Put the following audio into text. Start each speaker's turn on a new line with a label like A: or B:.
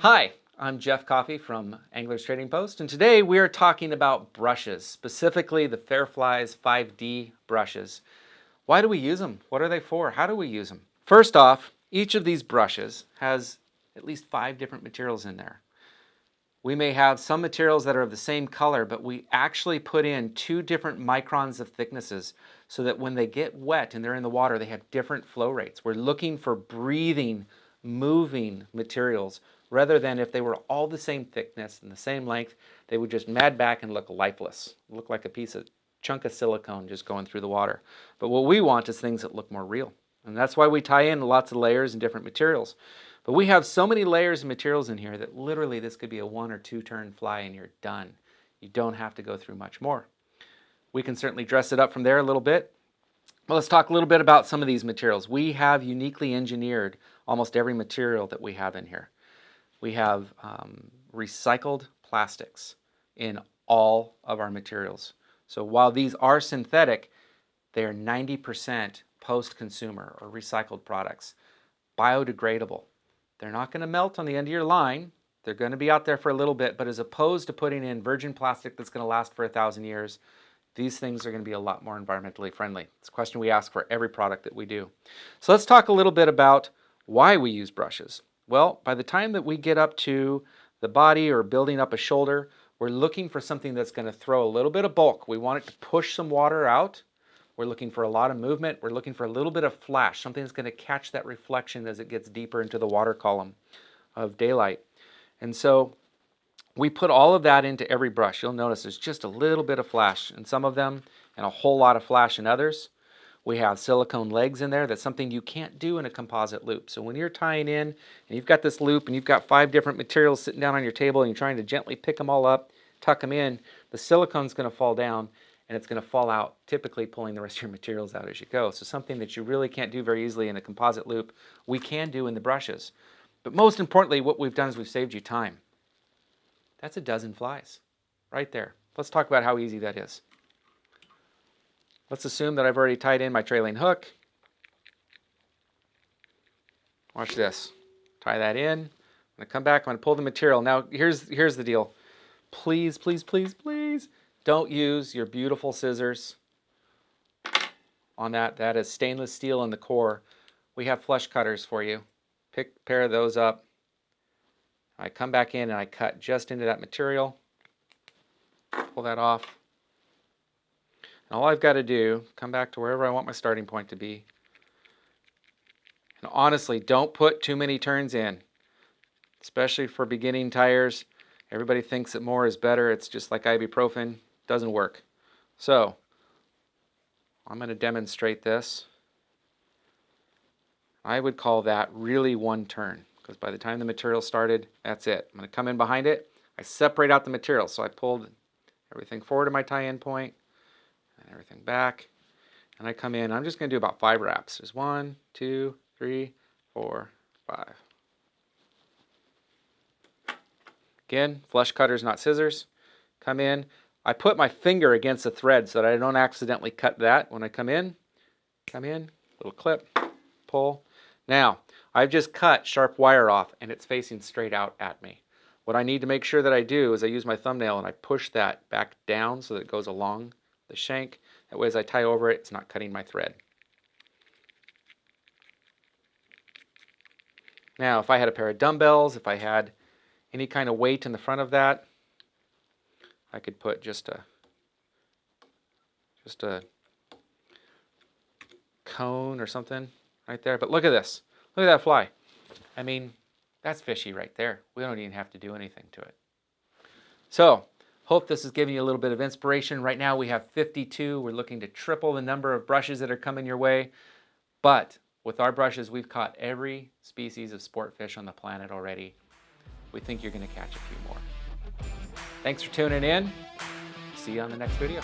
A: Hi, I'm Jeff Coffey from Anglers Trading Post, and today we are talking about brushes, specifically the Fairflies 5D brushes. Why do we use them? What are they for? How do we use them? First off, each of these brushes has at least 5 different materials in there. We may have some materials that are of the same color, but we actually put in 2 different microns of thicknesses so that when they get wet and they're in the water, they have different flow rates. We're looking for breathing, moving materials rather than if they were all the same thickness and the same length, they would just mad back and look lifeless, look like a chunk of silicone just going through the water. But what we want is things that look more real. And that's why we tie in lots of layers and different materials. But we have so many layers of materials in here that literally this could be a 1 or 2 turn fly and you're done. You don't have to go through much more. We can certainly dress it up from there a little bit. Well, let's talk a little bit about some of these materials. We have uniquely engineered almost every material that we have in here. We have recycled plastics in all of our materials. So while these are synthetic, they are 90% post-consumer or recycled products, biodegradable. They're not going to melt on the end of your line. They're going to be out there for a little bit, but as opposed to putting in virgin plastic that's going to last for 1,000 years, these things are going to be a lot more environmentally friendly. It's a question we ask for every product that we do. So let's talk a little bit about why we use brushes. Well, by the time that we get up to the body or building up a shoulder, we're looking for something that's going to throw a little bit of bulk. We want it to push some water out. We're looking for a lot of movement. We're looking for a little bit of flash, something that's going to catch that reflection as it gets deeper into the water column of daylight. And so we put all of that into every brush. You'll notice there's just a little bit of flash in some of them and a whole lot of flash in others. We have silicone legs in there. That's something you can't do in a composite loop. So when you're tying in and you've got this loop and you've got 5 different materials sitting down on your table and you're trying to gently pick them all up, tuck them in, the silicone's going to fall down and it's going to fall out, typically pulling the rest of your materials out as you go. So something that you really can't do very easily in a composite loop, we can do in the brushes. But most importantly, what we've done is we've saved you time. That's a dozen flies right there. Let's talk about how easy that is. Let's assume that I've already tied in my trailing hook. Watch this. Tie that in. I'm going to come back. I'm going to pull the material. Now, here's the deal. Please, please, please, please don't use your beautiful scissors on that. That is stainless steel in the core. We have flush cutters for you. Pick a pair of those up. I come back in and I cut just into that material. Pull that off. And all I've got to do, come back to wherever I want my starting point to be. And honestly, don't put too many turns in, especially for beginning tires. Everybody thinks that more is better. It's just like ibuprofen. Doesn't work. So I'm going to demonstrate this. I would call that really 1 turn, because by the time the material started, that's it. I'm going to come in behind it. I separate out the material. So I pulled everything forward to my tie-in point and everything back. And I come in. I'm just going to do about 5 wraps. There's 1, 2, 3, 4, 5. Again, flush cutters, not scissors. Come in. I put my finger against the thread so that I don't accidentally cut that when I come in, little clip, pull. Now, I've just cut sharp wire off and it's facing straight out at me. What I need to make sure that I do is I use my thumbnail and I push that back down so that it goes along the shank. That way as I tie over it, it's not cutting my thread. Now, if I had a pair of dumbbells, if I had any kind of weight in the front of that, I could put just a cone or something right there. But look at this. Look at that fly. I mean, that's fishy right there. We don't even have to do anything to it. So, hope this is giving you a little bit of inspiration. Right now we have 52. We're looking to triple the number of brushes that are coming your way. But with our brushes, we've caught every species of sport fish on the planet already. We think you're going to catch a few more. Thanks for tuning in. See you on the next video.